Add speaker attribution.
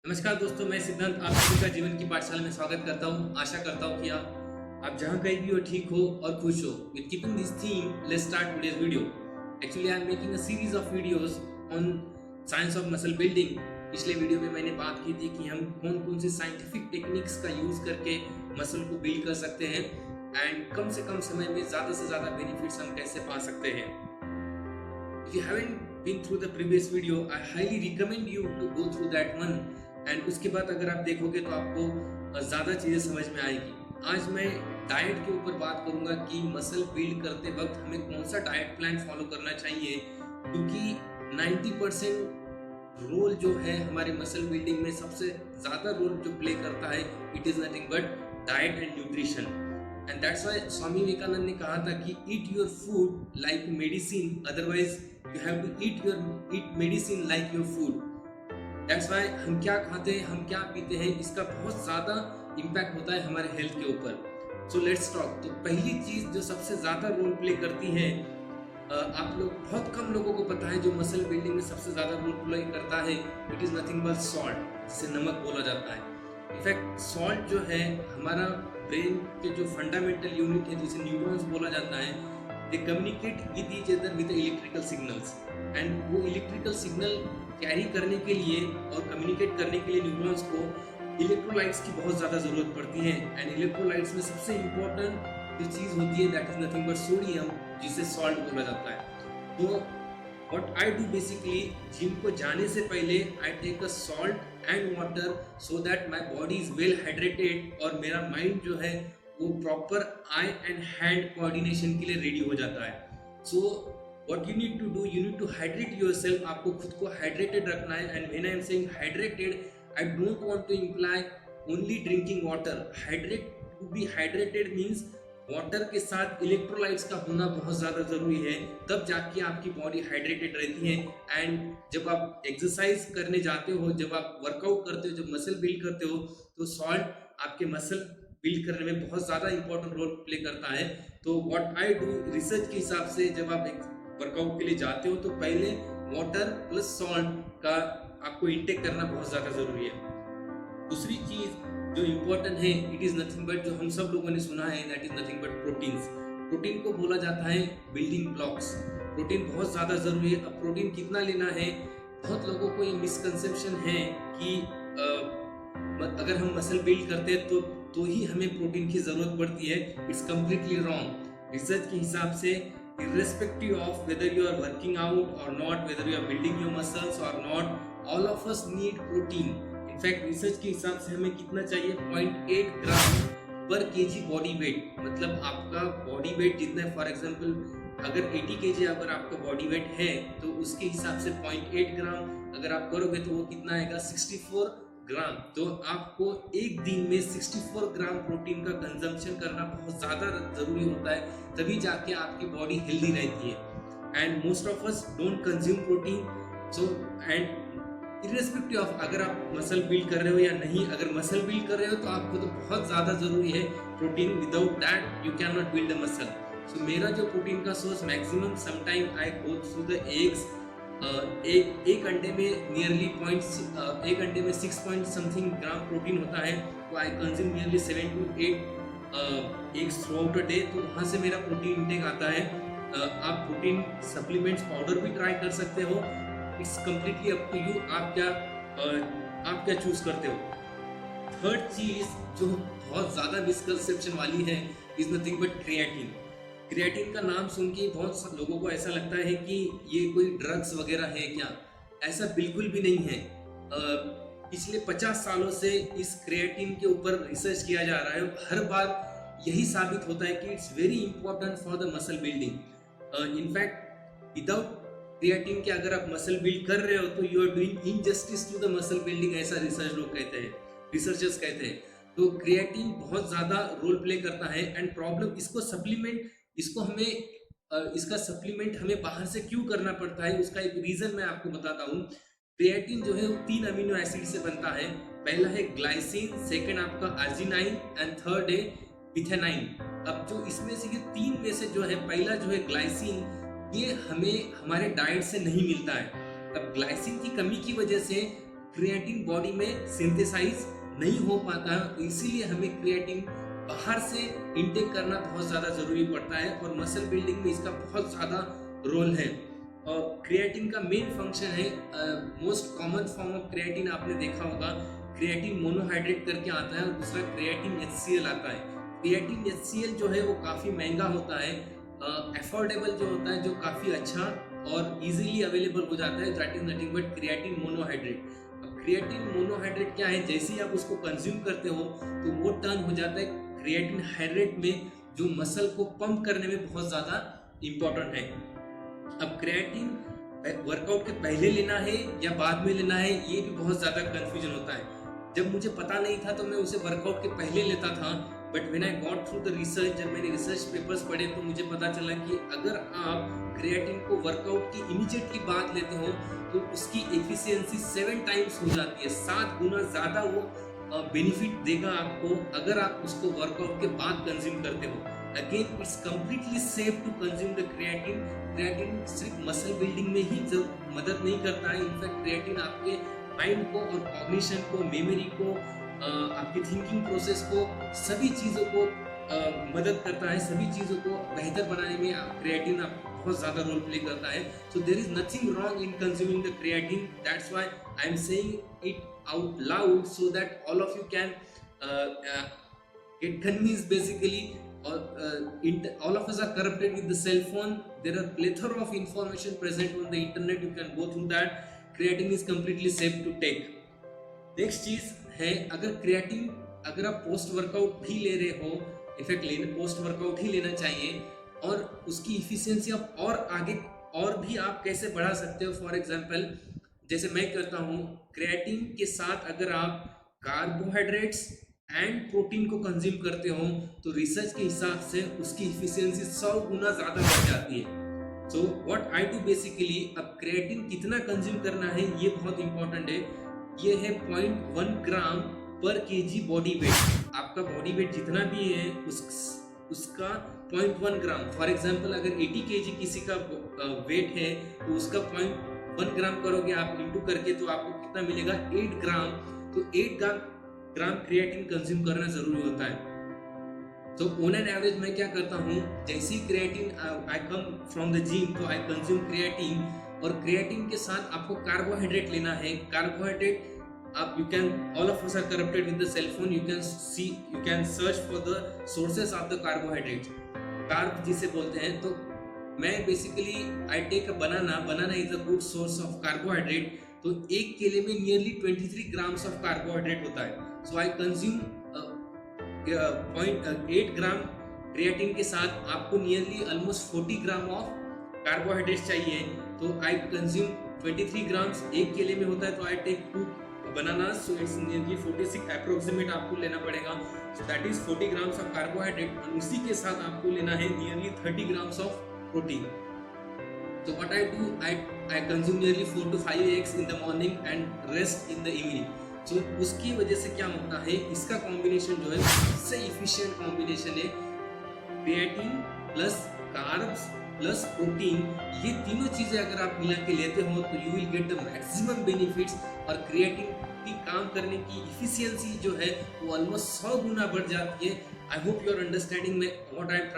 Speaker 1: नमस्कार दोस्तों, मैं सिद्धांत आप सभी का जीवन की पाठशाला में स्वागत करता हूं। आशा करता हूं कि आप जहां कहीं भी हो ठीक हो और खुश हो। With keeping this theme, let's start today's video. Actually I am making a series of videos on science of muscle building. पिछले वीडियो में मैंने बात की थी कि हम कौन कौन से साइंटिफिक टेक्निक्स का यूज करके मसल को बिल्ड कर सकते हैं एंड कम से कम समय में ज़्यादा से ज़्यादा बेनिफिट्स हम कैसे पा सकते हैं। If you haven't been through the previous video, I highly recommend you to go through that one. And उसके बाद अगर आप देखोगे तो आपको ज़्यादा चीज़ें समझ में आएगी। आज मैं डाइट के ऊपर बात करूंगा कि मसल बिल्ड करते वक्त हमें कौन सा डाइट प्लान फॉलो करना चाहिए, क्योंकि 90% रोल जो है हमारे मसल बिल्डिंग में सबसे ज़्यादा रोल जो प्ले करता है, it is nothing but diet and nutrition. And that's why Swami Vivekananda ने कहा था कि eat your food like medicine, otherwise you have to eat medicine like your food. That's why हम क्या खाते हैं, हम क्या पीते हैं, इसका बहुत ज़्यादा इम्पैक्ट होता है हमारे हेल्थ के ऊपर। So let's talk. तो पहली चीज़ जो सबसे ज़्यादा रोल प्ले करती है, आप लोग बहुत कम लोगों को पता है, जो मसल बिल्डिंग में सबसे ज़्यादा रोल प्ले करता है, it is nothing but salt, जिसे नमक बोला जाता है। इनफैक्ट सॉल्ट जो है हमारा ब्रेन के जो फंडामेंटल यूनिट है, जिसे न्यूरॉन्स बोला जाता है, दे communicate with each other with electrical signals. And वो इलेक्ट्रिकल सिग्नल कैरी करने के लिए और कम्युनिकेट करने के लिए न्यूरॉन्स को इलेक्ट्रोलाइट्स की बहुत ज़्यादा ज़रूरत पड़ती है। एंड इलेक्ट्रोलाइट्स में सबसे इम्पोर्टेंट जो चीज़ होती है, that is nothing but sodium, जिसे सॉल्ट बोला जाता है। तो what I do basically, gym को जाने से पहले I take a salt and water so that my body is well hydrated और मेरा माइंड जो है वो proper eye and hand coordination के लिए रेडी हो जाता है। So what you need to do, you need to hydrate yourself. आपको खुद को हाइड्रेटेड रखना है। And when I am saying hydrated, I don't want to imply only drinking water. Hydrate, to be hydrated means water के साथ electrolytes का होना बहुत ज़्यादा ज़रूरी है, तब जाके आपकी बॉडी हाइड्रेटेड रहती है। एंड जब आप एक्सरसाइज करने जाते हो, जब आप वर्कआउट करते हो, जब मसल बिल्ड करते हो, तो सॉल्ट आपके मसल बिल्ड करने में बहुत ज़्यादा इंपॉर्टेंट रोल प्ले करता है। तो व्हाट आई डू, रिसर्च के हिसाब से जब आप वर्कआउट के लिए जाते हो तो पहले वाटर प्लस सॉल्ट का आपको इंटेक करना बहुत ज़्यादा ज़रूरी है। दूसरी चीज़ जो इम्पोर्टेंट है, इट इज़ नथिंग बट, जो हम सब लोगों ने सुना है, that is nothing but proteins. Protein को बोला जाता है बिल्डिंग ब्लॉक्स। प्रोटीन बहुत ज़्यादा ज़रूरी है। अब प्रोटीन कितना लेना है, बहुत लोगों को ये मिसकंसेप्शन है कि अगर हम मसल बिल्ड करते हैं तो ही हमें प्रोटीन की ज़रूरत पड़ती है। It's completely wrong. रिसर्च के हिसाब से irrespective of whether you are working out or not, whether you are building your muscles or not, all of us need protein. In fact, research के हिसाब से हमें कितना चाहिए, 0.8 ग्राम पर केजी बॉडी वेट। मतलब आपका बॉडी वेट जितना है, फॉर एग्जांपल अगर 80 केजी अगर आपका बॉडी वेट है, तो उसके हिसाब से 0.8 ग्राम अगर आप करोगे तो वो कितना आएगा, 64 ग्राम। तो आपको एक दिन में 64 ग्राम प्रोटीन का कंजम्पशन करना बहुत ज़्यादा ज़रूरी होता है, तभी जाके आपकी बॉडी हेल्दी रहती है। And most of us don't consume protein. So and irrespective of अगर आप मसल बिल्ड कर रहे हो या नहीं, अगर मसल बिल्ड कर रहे हो तो आपको तो बहुत ज़्यादा ज़रूरी है protein. Without that you can not build a muscle. So मेरा जो प्रोटीन का source maximum sometime I go through the eggs. एक अंडे में नियरली एक अंडे में 6 पॉइंट समथिंग ग्राम प्रोटीन होता है। तो I consume nearly 7 to 8 eggs throughout a day. तो वहाँ से मेरा प्रोटीन इंटेक आता है। आप प्रोटीन सप्लीमेंट्स पाउडर भी ट्राई कर सकते हो। It's completely up to you, आप क्या चूज करते हो। थर्ड चीज जो बहुत ज़्यादा मिसकंसेप्शन वाली है, is nothing but creatine. Creatine का नाम सुन के बहुत लोगों को ऐसा लगता है कि ये कोई ड्रग्स वगैरह है क्या। ऐसा बिल्कुल भी नहीं है। पिछले 50 सालों से इस क्रिएटिन के ऊपर रिसर्च किया जा रहा है। हर बार यही साबित होता है कि it's very important for the muscle building. In fact without creatine के अगर आप मसल बिल्ड कर रहे हो तो you are doing injustice to the muscle building, ऐसा रिसर्चर्स कहते हैं। तो क्रिएटिन बहुत ज़्यादा रोल प्ले करता है। एंड प्रॉब्लम, इसका सप्लीमेंट हमें बाहर से क्यों करना पड़ता है, उसका एक रीज़न मैं आपको बताता हूँ। क्रिएटिन जो है वो 3 अमीनो एसिड से बनता है। पहला है ग्लाइसिन, सेकंड आपका अर्जिनाइन एंड थर्ड है इथेनाइन। अब जो इसमें से ये 3 में से जो है, पहला जो है ग्लाइसिन, ये हमें हमारे डाइट से नहीं मिलता है। अब ग्लाइसिन की कमी की वजह से क्रिएटिन बॉडी में सिंथेसाइज नहीं हो पाता है, तो इसीलिए हमें क्रिएटिन बाहर से इनटेक करना बहुत ज़्यादा ज़रूरी पड़ता है और मसल बिल्डिंग में इसका बहुत ज़्यादा रोल है। और क्रिएटिन का मेन फंक्शन है, most common form of creatine आपने देखा होगा, क्रिएटिन मोनोहाइड्रेट करके आता है और दूसरा क्रिएटिन HCl आता है। क्रिएटिन HCl जो है वो काफ़ी महंगा होता है, अफोर्डेबल जो होता है, जो काफ़ी अच्छा और इजीली अवेलेबल हो जाता है, that is nothing but creatine monohydrate. अब क्रिएटिन मोनोहाइड्रेट क्या है, जैसे ही आप उसको कंज्यूम करते हो तो वो टर्न हो जाता है क्रिएटिन हाइड्रेट में, जो मसल को पंप करने में बहुत ज़्यादा इम्पोर्टेंट है। अब क्रिएटिन वर्कआउट के पहले लेना है या बाद में लेना है, ये भी बहुत ज़्यादा कंफ्यूजन होता है। जब मुझे पता नहीं था तो मैं उसे वर्कआउट के पहले लेता था, but when I got through the research, जब मैंने रिसर्च पेपर्स पढ़े तो मुझे पता चला कि अगर आप क्रिएटिन को वर्कआउट की इमीडिएटली बाद लेते हो तो उसकी एफिशिएंसी 7 टाइम्स हो जाती है, 7 गुना ज़्यादा वो बेनिफिट देगा आपको अगर आप उसको वर्कआउट के बाद कंज्यूम करते हो। Again it's completely safe to consume the creatine. Creatine सिर्फ मसल बिल्डिंग में ही मदद नहीं करता है, इनफैक्ट क्रिएटिन आपके माइंड को और कॉग्निशन को, मेमोरी को, आपकी थिंकिंग प्रोसेस को, सभी चीज़ों को मदद करता है, सभी चीज़ों को बेहतर बनाने में क्रिएटिन बहुत ज़्यादा रोल प्ले करता है। So there is nothing wrong in consuming the creatine, that's why I am saying it out loud so that all of you can get convinced basically. Or all of us are corrupted with the cell phone. There are plethora of information present on the internet, you can go through that. Creatine is completely safe to take. Next चीज है, अगर creatine अगर आप post workout भी ले रहे हो, effect post workout ही लेना चाहिए, और उसकी इफिशियंसी आप और आगे और भी आप कैसे बढ़ा सकते हो। फॉर एग्जांपल जैसे मैं करता हूँ, क्रिएटिन के साथ अगर आप कार्बोहाइड्रेट्स एंड प्रोटीन को कंज्यूम करते हो तो रिसर्च के हिसाब से उसकी इफिशियंसी 100 गुना ज़्यादा बढ़ जाती है। So what I do basically, अब क्रिएटिन कितना कंज्यूम करना है ये बहुत इंपॉर्टेंट है। ये है 0.1 ग्राम पर केजी बॉडी वेट। आपका बॉडी वेट जितना भी है उसका 0.1 ग्राम। फॉर एग्जाम्पल अगर 80 kg किसी का वेट है तो उसका 0.1 ग्राम करोगे आप इंटू करके तो आपको कितना मिलेगा, 8 ग्राम। तो 8 ग्राम क्रिएटिन कंज्यूम करना जरूरी होता है। तो ऑन एन एवरेज मैं क्या करता हूँ, जैसे ही creatine I come from the gym तो आई कंज्यूम क्रिएटिन, और क्रिएटिन के साथ आपको कार्बोहाइड्रेट लेना है। कार्बोहाइड्रेट आप, you can, all of us are corrupted with the cell phone, you can search for the sources of the carbohydrate, carb जिसे बोलते हैं। तो मैं basically I take a banana is a good source of carbohydrate. तो एक केले में nearly 23 grams of carbohydrate होता है। सो आई कंज्यूम 0.8 ग्राम क्रिएटिन के साथ आपको nearly almost 40 gram of carbohydrate चाहिए। तो आई कंज्यूम 23 ग्राम्स, एक केले में होता है, तो I take 2 bananas, so it's nearly 46 approximate आपको लेना पड़ेगा। So that is 40 grams of carbohydrate, और उसी के साथ आपको लेना है nearly 30 grams of protein. So what I do, I consume nearly 4 to 5 eggs in the morning and rest in the evening. So उसकी वजह से क्या होता है, इसका कॉम्बिनेशन जो है सबसे इफिशिएंट कॉम्बिनेशन है, creatine plus carbs plus protein. ये तीनों चीजें अगर आप मिला के लेते हो तो you will get the maximum benefits. और क्रिएटिन की काम करने की इफिशियंसी जो है वो ऑलमोस्ट 100 गुना बढ़ जाती है। I hope you are understanding what I M